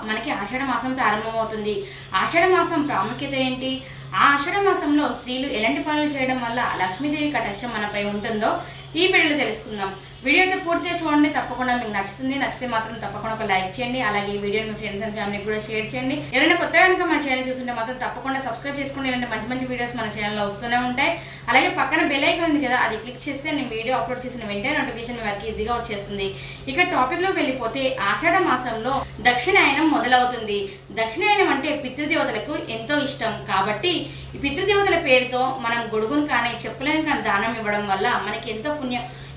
మనకి ఆషాఢ మాసం ప్రారంభమవుతుంది. ఆషాఢ మాసం ప్రాముఖ్యత ఏంటి? ఆ ఆషాఢ మాసంలో స్త్రీలు ఎలాంటి పనులు చేయడం వల్ల లక్ష్మీదేవి కటాక్షం మనపై ఉంటుందో ఈ వీడియోలో తెలుసుకుందాం. వీడియో అయితే పూర్తిగా చూడండి, తప్పకుండా మీకు నచ్చుతుంది. నచ్చితే మాత్రం తప్పకుండా ఒక లైక్ చేయండి. అలాగే ఈ వీడియోని మీ ఫ్రెండ్స్ అండ్ ఫ్యామిలీకి కూడా షేర్ చేయండి. ఎవరైనా కొత్తగా కనుక మన ఛానల్ చూస్తుంటే మాత్రం తప్పకుండా సబ్స్క్రైబ్ చేసుకోండి. ఇలాంటి మంచి మంచి వీడియోస్ మన ఛానల్లో వస్తూనే ఉంటాయి. అలాగే పక్కన బెల్ ఐకాన్ ఉంది కదా, అది క్లిక్ చేస్తే నేను వీడియో అప్లోడ్ చేసిన వెంటనే నోటిఫికేషన్ మీ వరకు ఈజీగా వచ్చేస్తుంది. ఇక టాపిక్ లోకి వెళ్ళిపోతే ఆషాఢ మాసంలో దక్షిణాయనం మొదలవుతుంది. దక్షిణాయనం అంటే పితృదేవతలకు ఎంతో ఇష్టం కాబట్టి ఈ పితృదేవతల పేరుతో మనం గొడుగును కానీ చెప్పులను కానీ దానం ఇవ్వడం వల్ల మనకి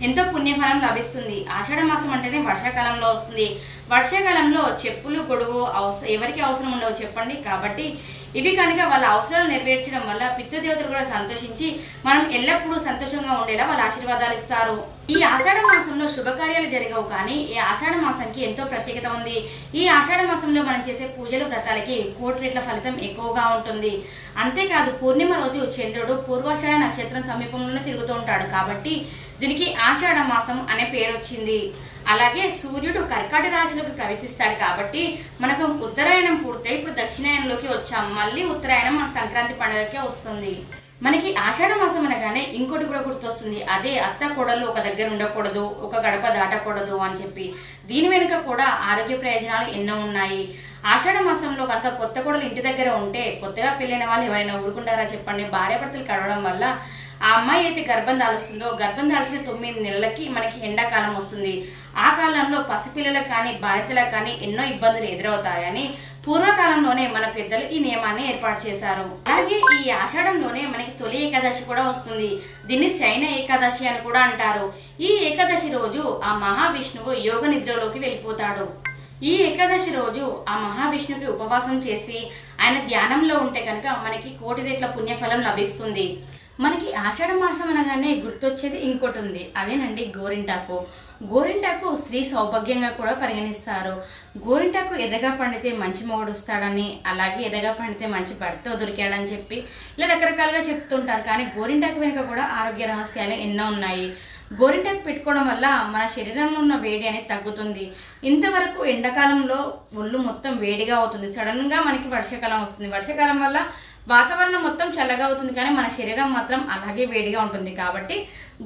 ఎంతో పుణ్యఫలం లభిస్తుంది. ఆషాఢ మాసం అంటేనే వర్షాకాలంలో వస్తుంది. వర్షాకాలంలో చెప్పులు గొడుగు ఎవరికి అవసరం ఉండవు చెప్పండి. కాబట్టి ఇవి కనుక వాళ్ళ అవసరాలు నెరవేర్చడం వల్ల పితృదేవతలు కూడా సంతోషించి మనం ఎల్లప్పుడూ సంతోషంగా ఉండేలా వాళ్ళ ఆశీర్వాదాలు ఇస్తారు. ఈ ఆషాఢ మాసంలో శుభకార్యాలు జరగవు, కానీ ఈ ఆషాఢ మాసానికి ఎంతో ప్రత్యేకత ఉంది. ఈ ఆషాఢ మాసంలో మనం చేసే పూజలు వ్రతాలకి కోటి రెట్ల ఫలితం ఎక్కువగా ఉంటుంది. అంతేకాదు పూర్ణిమ రోజు చంద్రుడు పూర్వాషాఢ నక్షత్రం సమీపంలోనే తిరుగుతూ ఉంటాడు కాబట్టి దీనికి ఆషాఢ మాసం అనే పేరు వచ్చింది. అలాగే సూర్యుడు కర్కాటక రాశిలోకి ప్రవేశిస్తాడు కాబట్టి మనకు ఉత్తరాయణం పూర్తయి ఇప్పుడు దక్షిణాయనంలోకి వచ్చాం. మళ్ళీ ఉత్తరాయణం మన సంక్రాంతి పండుగకే వస్తుంది. మనకి ఆషాఢ మాసం అనగానే ఇంకోటి కూడా గుర్తొస్తుంది, అదే అత్త కోడలు ఒక దగ్గర ఉండకూడదు, ఒక గడప దాటకూడదు అని చెప్పి. దీని వెనుక కూడా ఆరోగ్య ప్రయోజనాలు ఎన్నో ఉన్నాయి. ఆషాఢ మాసంలో కనుక కొత్త కోడలు ఇంటి దగ్గర ఉంటే కొత్తగా పెళ్ళైన వాళ్ళు ఎవరైనా ఊరుకుంటారా చెప్పండి? భార్యాభర్తలు కడవడం వల్ల ఆ అమ్మాయి అయితే గర్భం దాలుస్తుందో గర్భం దాల్చిన 9 నెలలకి మనకి ఎండాకాలం వస్తుంది. ఆ కాలంలో పసిపిల్లలకు కానీ బాలింతలకు కానీ ఎన్నో ఇబ్బందులు ఎదురవుతాయని పూర్వకాలంలోనే మన పెద్దలు ఈ నియమాన్ని ఏర్పాటు చేశారు. అలాగే ఈ ఆషాఢంలోనే మనకి తొలి ఏకాదశి కూడా వస్తుంది. దీన్ని శయన ఏకాదశి అని కూడా అంటారు. ఈ ఏకాదశి రోజు ఆ మహావిష్ణువు యోగ నిద్రలోకి వెళ్ళిపోతాడు. ఈ ఏకాదశి రోజు ఆ మహావిష్ణువుకి ఉపవాసం చేసి ఆయన ధ్యానంలో ఉంటే కనుక మనకి కోటి రెట్ల పుణ్యఫలం లభిస్తుంది. మనకి ఆషాఢ మాసం అనగానే గుర్తొచ్చేది ఇంకోటి ఉంది, అదేనండి గోరింటాకు. గోరింటాకు స్త్రీ సౌభాగ్యంగా కూడా పరిగణిస్తారు. గోరింటాకు ఎర్రగా పండితే మంచి మొగుడు వస్తాడని, అలాగే ఎర్రగా పండితే మంచి భర్త దొరికాడని చెప్పి ఇలా రకరకాలుగా చెప్తుంటారు. కానీ గోరింటాకు వెనుక కూడా ఆరోగ్య రహస్యాలు ఎన్నో ఉన్నాయి. గోరింటాకు పెట్టుకోవడం వల్ల మన శరీరంలో ఉన్న వేడి అనేది తగ్గుతుంది. ఇంతవరకు ఎండాకాలంలో ఒళ్ళు మొత్తం వేడిగా అవుతుంది, సడన్ గా మనకి వర్షాకాలం వస్తుంది. వర్షాకాలం వల్ల వాతావరణం మొత్తం చల్లగా అవుతుంది, కానీ మన శరీరం మాత్రం అలాగే వేడిగా ఉంటుంది. కాబట్టి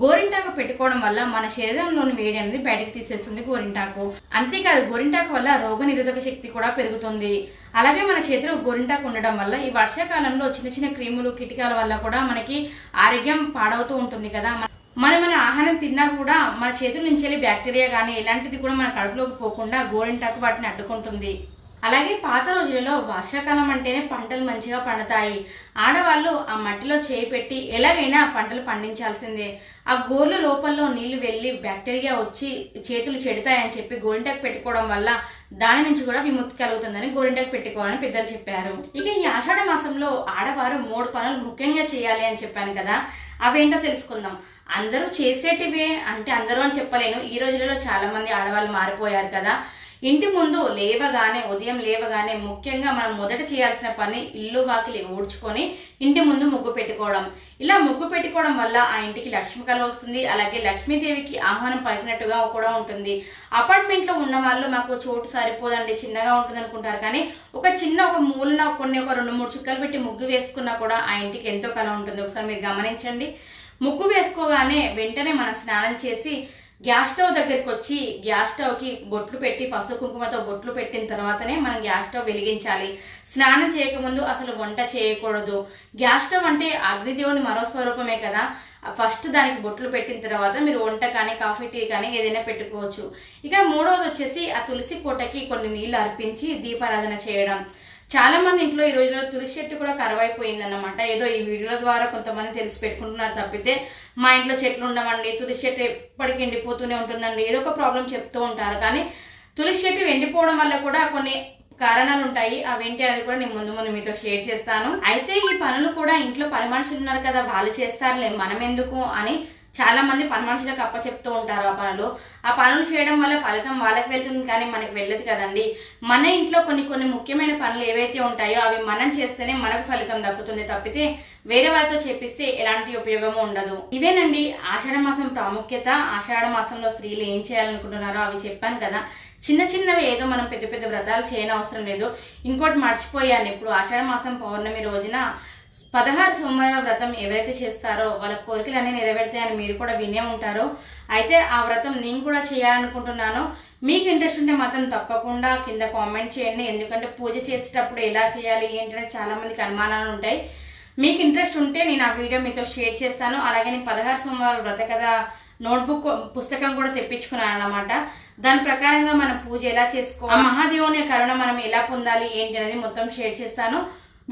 గోరింటాకు పెట్టుకోవడం వల్ల మన శరీరంలోని వేడి అనేది బయటకు తీసేస్తుంది గోరింటాకు. అంతేకాదు గోరింటాకు వల్ల రోగ నిరోధక శక్తి కూడా పెరుగుతుంది. అలాగే మన చేతిలో గోరింటాకు ఉండడం వల్ల ఈ వర్షాకాలంలో చిన్న చిన్న క్రిములు కీటకాల వల్ల కూడా మనకి ఆరోగ్యం పాడవుతూ ఉంటుంది కదా. మన ఆహారం తిన్నా కూడా మన చేతుల నుంచి వెళ్ళి బ్యాక్టీరియా కానీ ఇలాంటిది కూడా మన కడుపులోకి పోకుండా గోరింటాకు వాటిని అడ్డుకుంటుంది. అలాగే పాత రోజులలో వర్షాకాలం అంటేనే పంటలు మంచిగా పండుతాయి. ఆడవాళ్ళు ఆ మట్టిలో చేయి పెట్టి ఎలాగైనా పంటలు పండించాల్సిందే. ఆ గోర్ల లోపల్లో నీళ్లు వెళ్ళి బ్యాక్టీరియా వచ్చి చేతులు చెడతాయని చెప్పి గోరింటాకు పెట్టుకోవడం వల్ల దాని నుంచి కూడా విముక్తి కలుగుతుందని గోరింటాకు పెట్టుకోవాలని పెద్దలు చెప్పారు. ఇక ఈ ఆషాఢ మాసంలో ఆడవారు 3 పనులు ముఖ్యంగా చేయాలి అని చెప్పాను కదా, అవేంటో తెలుసుకుందాం. అందరూ చేసేటివే అంటే అందరూ అని చెప్పలేను, ఈ రోజులలో చాలా మంది ఆడవాళ్ళు మారిపోయారు కదా. ఇంటి ముందు ఉదయం లేవగానే ముఖ్యంగా మనం మొదట చేయాల్సిన పని ఇల్లు వాకిలి ఊడ్చుకొని ఇంటి ముందు ముగ్గు పెట్టుకోవడం. ఇలా ముగ్గు పెట్టుకోవడం వల్ల ఆ ఇంటికి లక్ష్మి కళ వస్తుంది. అలాగే లక్ష్మీదేవికి ఆహ్వానం పలికినట్టుగా కూడా ఉంటుంది. అపార్ట్మెంట్ లో ఉన్న వాళ్ళు మాకు చోటు సరిపోదండి, చిన్నగా ఉంటుంది అనుకుంటారు, కానీ ఒక మూలన ఒక 2-3 చుక్కలు పెట్టి ముగ్గు వేసుకున్నా కూడా ఆ ఇంటికి ఎంతో కళ ఉంటుంది. ఒకసారి మీరు గమనించండి. ముగ్గు వేసుకోగానే వెంటనే మనం స్నానం చేసి గ్యాస్ స్టవ్ దగ్గరికి వచ్చి గ్యాస్ స్టవ్ కి బొట్లు పెట్టి పసుపు కుంకుమతో బొట్లు పెట్టిన తర్వాతనే మనం గ్యాస్ స్టవ్ వెలిగించాలి. స్నానం చేయకముందు అసలు వంట చేయకూడదు. గ్యాస్ స్టవ్ అంటే అగ్నిదేవుని మరో స్వరూపమే కదా. ఫస్ట్ దానికి బొట్లు పెట్టిన తర్వాత మీరు వంట కానీ కాఫీ టీ కానీ ఏదైనా పెట్టుకోవచ్చు. ఇక 3వది వచ్చేసి ఆ తులసి కోటకి కొన్ని నీళ్లు అర్పించి దీపారాధన చేయడం. చాలా మంది ఇంట్లో ఈ రోజుల్లో తులసి చెట్టు కూడా కరువైపోయింది అన్నమాట. ఏదో ఈ వీడియోల ద్వారా కొంతమంది తెలిసి పెట్టుకుంటున్నారు తప్పితే మా ఇంట్లో చెట్లు ఉండవండి, తులసి చెట్టు ఎప్పటికీ ఎండిపోతూనే ఉంటుందండి, ఏదో ఒక ప్రాబ్లం చెప్తూ ఉంటారు. కానీ తులసి చెట్టు ఎండిపోవడం వల్ల కూడా కొన్ని కారణాలు ఉంటాయి. అవేంటి అనేది కూడా నేను ముందు మీతో షేర్ చేస్తాను. అయితే ఈ పనులు కూడా ఇంట్లో పని మనుషులు ఉన్నారు కదా, వాళ్ళు చేస్తారులే మనం ఎందుకు అని చాలా మంది పని మనుషులకు అప్పచెప్తూ ఉంటారు. ఆ పనులు చేయడం వల్ల ఫలితం వాళ్ళకి వెళ్తుంది, కానీ మనకి వెళ్ళదు కదండి. మన ఇంట్లో కొన్ని ముఖ్యమైన పనులు ఏవైతే ఉంటాయో అవి మనం చేస్తేనే మనకు ఫలితం దక్కుతుంది తప్పితే వేరే వాళ్ళతో చేపిస్తే ఎలాంటి ఉపయోగము ఉండదు. ఇవేనండి ఆషాఢ మాసం ప్రాముఖ్యత. ఆషాఢ మాసంలో స్త్రీలు ఏం చేయాలనుకుంటున్నారో అవి చెప్పాను కదా. చిన్న చిన్నవి ఏదో మనం పెద్ద పెద్ద వ్రతాలు చేయని అవసరం లేదు. ఇంకోటి మర్చిపోయాను, ఇప్పుడు ఆషాఢ మాసం పౌర్ణమి రోజున 16 సోమవారాల వ్రతం ఎవరైతే చేస్తారో వాళ్ళ కోరికలు అన్నీ నెరవేరుతాయని మీరు కూడా వినే ఉంటారో. అయితే ఆ వ్రతం నేను కూడా చేయాలనుకుంటున్నాను. మీకు ఇంట్రెస్ట్ ఉంటే మాత్రం తప్పకుండా కింద కామెంట్ చేయండి. ఎందుకంటే పూజ చేసేటప్పుడు ఎలా చేయాలి ఏంటంటే చాలా మందికి అనుమానాలు ఉంటాయి. మీకు ఇంట్రెస్ట్ ఉంటే నేను ఆ వీడియో మీతో షేర్ చేస్తాను. అలాగే నేను 16 సోమవారాల వ్రత కథ నోట్బుక్ పుస్తకం కూడా తెప్పించుకున్నాను అన్నమాట. దాని ప్రకారంగా మనం పూజ ఎలా చేసుకోవాలి, మహాదేవుని కరుణ మనం ఎలా పొందాలి ఏంటి అనేది మొత్తం షేర్ చేస్తాను.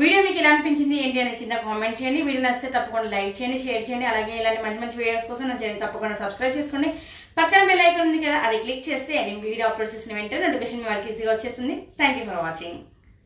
వీడియో మీకు ఎలా అనిపించింది ఏంటి అనేది కింద కామెంట్ చేయండి. వీడియో నచ్చితే తప్పకుండా లైక్ చేయండి, షేర్ చేయండి. అలాగే ఇలాంటి మంచి మంచి వీడియోస్ కోసం నా ఛానల్ తప్పకుండా సబ్స్క్రైబ్ చేసుకోండి. పక్కన బెల్ ఐకాన్ ఉంది కదా, అది క్లిక్ చేస్తే నేను వీడియో అప్లోడ్ చేసిన వెంటనే నోటిఫికేషన్ మీ వరకు ఈజీగా వచ్చేస్తుంది. Thank you for watching.